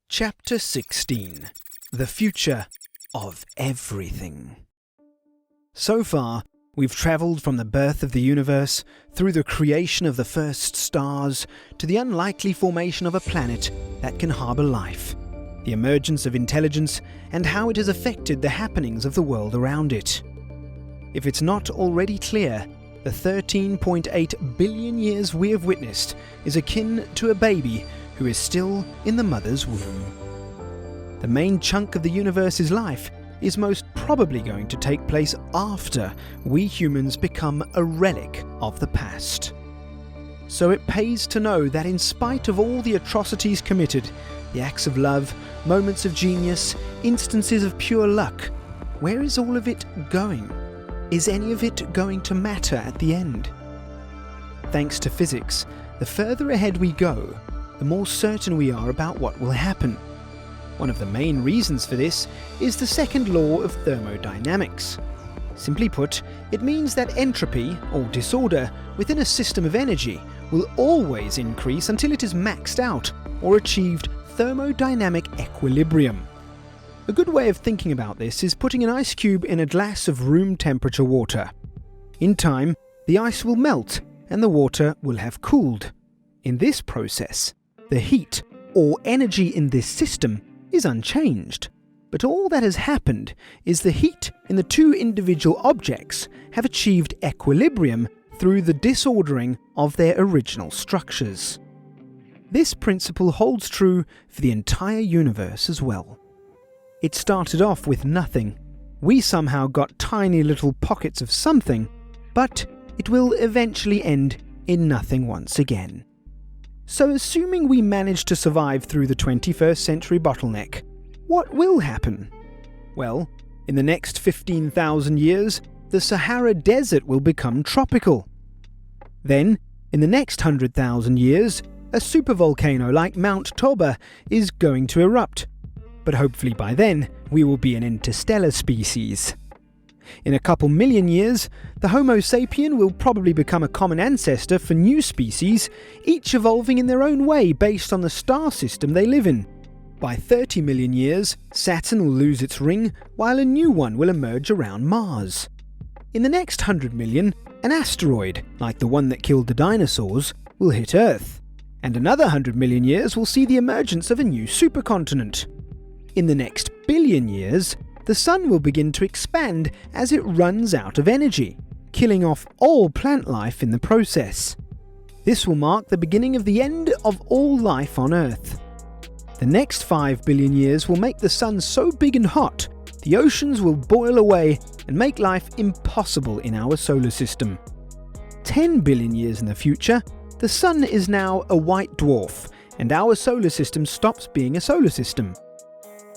Chapter 16. The Future of Everything. So far, we've travelled from the birth of the universe, through the creation of the first stars, to the unlikely formation of a planet that can harbour life, the emergence of intelligence, and how it has affected the happenings of the world around it. If it's not already clear, the 13.8 billion years we have witnessed is akin to a baby who is still in the mother's womb. The main chunk of the universe's life is most probably going to take place after we humans become a relic of the past. So it pays to know that in spite of all the atrocities committed, the acts of love, moments of genius, instances of pure luck, where is all of it going? Is any of it going to matter at the end? Thanks to physics, the further ahead we go, the more certain we are about what will happen. One of the main reasons for this is the second law of thermodynamics. Simply put, it means that entropy, or disorder, within a system of energy will always increase until it is maxed out or achieved thermodynamic equilibrium. A good way of thinking about this is putting an ice cube in a glass of room temperature water. In time, the ice will melt and the water will have cooled. In this process, the heat, or energy in this system, is unchanged. But all that has happened is the heat in the two individual objects have achieved equilibrium through the disordering of their original structures. This principle holds true for the entire universe as well. It started off with nothing. We somehow got tiny little pockets of something, but it will eventually end in nothing once again. So assuming we manage to survive through the 21st century bottleneck, what will happen? Well, in the next 15,000 years, the Sahara Desert will become tropical. Then, in the next 100,000 years, a supervolcano like Mount Toba is going to erupt. But hopefully by then, we will be an interstellar species. In a couple million years, the Homo sapien will probably become a common ancestor for new species, each evolving in their own way based on the star system they live in. By 30 million years, Saturn will lose its ring, while a new one will emerge around Mars. In the next 100 million, an asteroid, like the one that killed the dinosaurs, will hit Earth. And another 100 million years will see the emergence of a new supercontinent. In the next billion years, the Sun will begin to expand as it runs out of energy, killing off all plant life in the process. This will mark the beginning of the end of all life on Earth. The next 5 billion years will make the Sun so big and hot, the oceans will boil away and make life impossible in our solar system. 10 billion years in the future, the Sun is now a white dwarf, and our solar system stops being a solar system.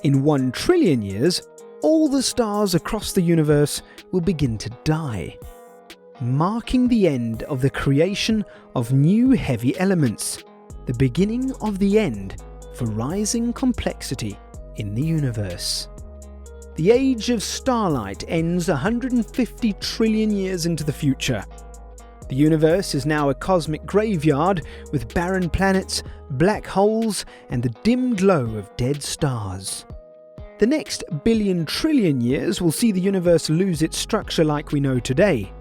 In 1 trillion years, all the stars across the universe will begin to die, marking the end of the creation of new heavy elements, the beginning of the end for rising complexity in the universe. The age of starlight ends 150 trillion years into the future. The universe is now a cosmic graveyard with barren planets, black holes, and the dim glow of dead stars. The next billion trillion years will see the universe lose its structure like we know today.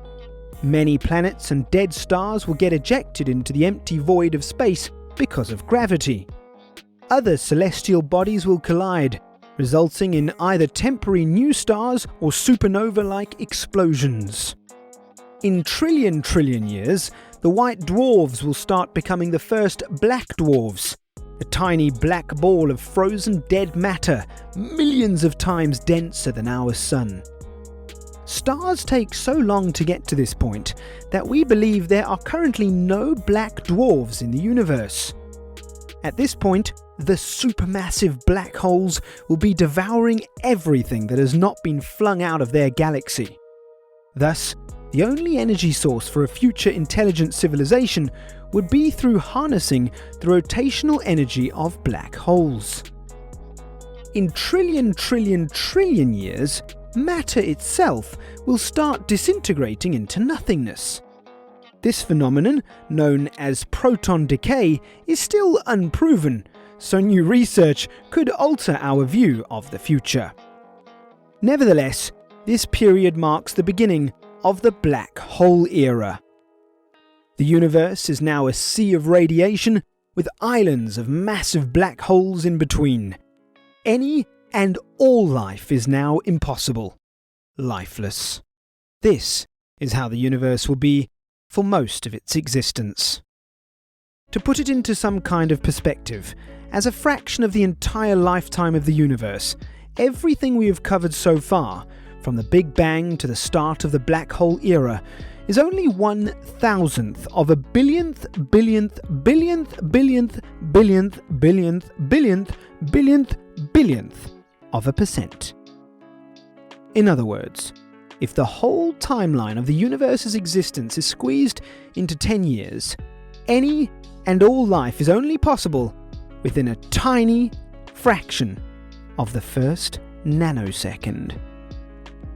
Many planets and dead stars will get ejected into the empty void of space because of gravity. Other celestial bodies will collide, resulting in either temporary new stars or supernova-like explosions. In trillion years, the white dwarfs will start becoming the first black dwarfs, a tiny black ball of frozen dead matter, millions of times denser than our Sun. Stars take so long to get to this point that we believe there are currently no black dwarfs in the universe. At this point, the supermassive black holes will be devouring everything that has not been flung out of their galaxy. Thus, the only energy source for a future intelligent civilization would be through harnessing the rotational energy of black holes. In trillion years, matter itself will start disintegrating into nothingness. This phenomenon, known as proton decay, is still unproven, so new research could alter our view of the future. Nevertheless, this period marks the beginning of the black hole era. The universe is now a sea of radiation with islands of massive black holes in between. Any and all life is now impossible, lifeless. This is how the universe will be for most of its existence. To put it into some kind of perspective, as a fraction of the entire lifetime of the universe, everything we have covered so far, from the Big Bang to the start of the black hole era, is only 1,000th of a billionth of a percent. In other words, if the whole timeline of the universe's existence is squeezed into 10 years, any and all life is only possible within a tiny fraction of the first nanosecond.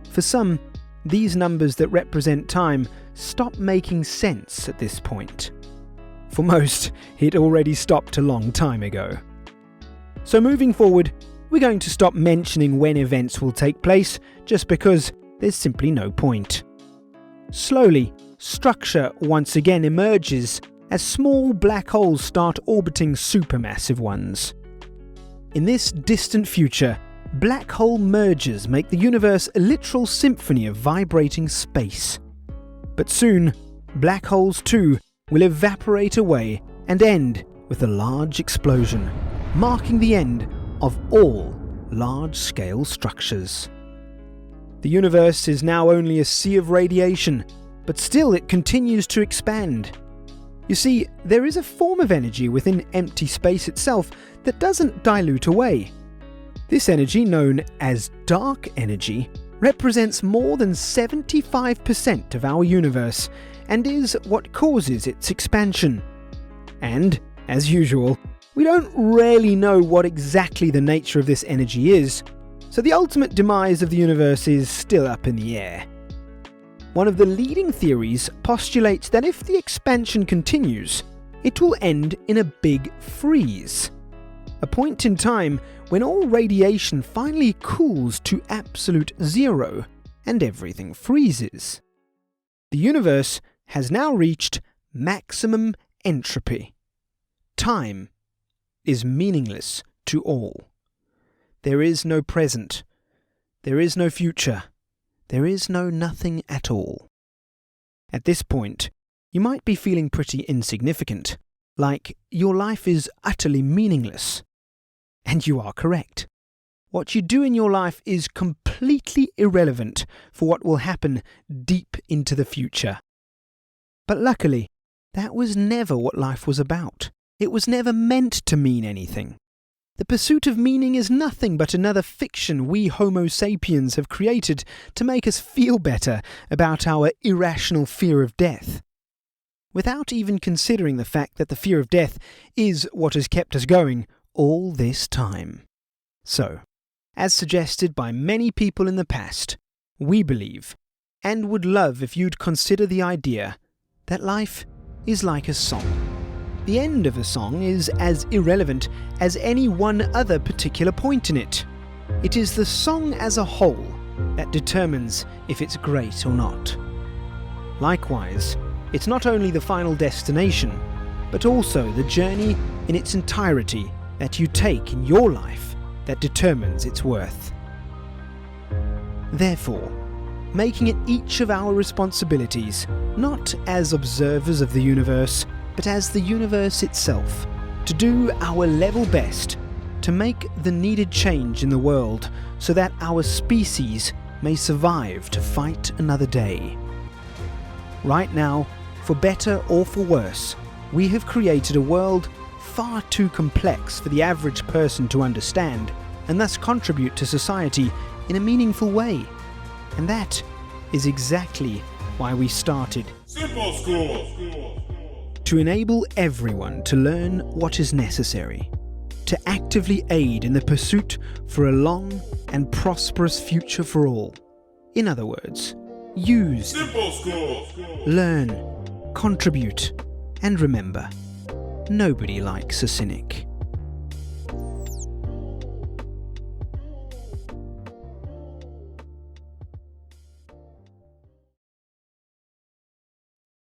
For some, these numbers that represent time stop making sense at this point. For most, it already stopped a long time ago. So moving forward, we're going to stop mentioning when events will take place, just because there's simply no point. Slowly, structure once again emerges as small black holes start orbiting supermassive ones. In this distant future, black hole mergers make the universe a literal symphony of vibrating space. But soon, black holes too will evaporate away and end with a large explosion, marking the end of all large-scale structures. The universe is now only a sea of radiation, but still it continues to expand. You see, there is a form of energy within empty space itself that doesn't dilute away. This energy, known as dark energy, represents more than 75% of our universe and is what causes its expansion. And, as usual, we don't really know what exactly the nature of this energy is, so the ultimate demise of the universe is still up in the air. One of the leading theories postulates that if the expansion continues, it will end in a big freeze, a point in time when all radiation finally cools to absolute zero and everything freezes. The universe has now reached maximum entropy. Time is meaningless to all. There is no present. There is no future. There is no nothing at all. At this point, you might be feeling pretty insignificant, like your life is utterly meaningless. And you are correct. What you do in your life is completely irrelevant for what will happen deep into the future. But luckily, that was never what life was about. It was never meant to mean anything. The pursuit of meaning is nothing but another fiction we Homo sapiens have created to make us feel better about our irrational fear of death. Without even considering the fact that the fear of death is what has kept us going all this time. So, as suggested by many people in the past, we believe, and would love if you'd consider the idea, that life is like a song. The end of a song is as irrelevant as any one other particular point in it. It is the song as a whole that determines if it's great or not. Likewise, it's not only the final destination, but also the journey in its entirety that you take in your life that determines its worth. Therefore, making it each of our responsibilities, not as observers of the universe, but as the universe itself, to do our level best to make the needed change in the world so that our species may survive to fight another day. Right now, for better or for worse, we have created a world far too complex for the average person to understand and thus contribute to society in a meaningful way. And that is exactly why we started Simple School. To enable everyone to learn what is necessary, to actively aid in the pursuit for a long and prosperous future for all. In other words, use, Simple School. learn, contribute, and remember, nobody likes a cynic.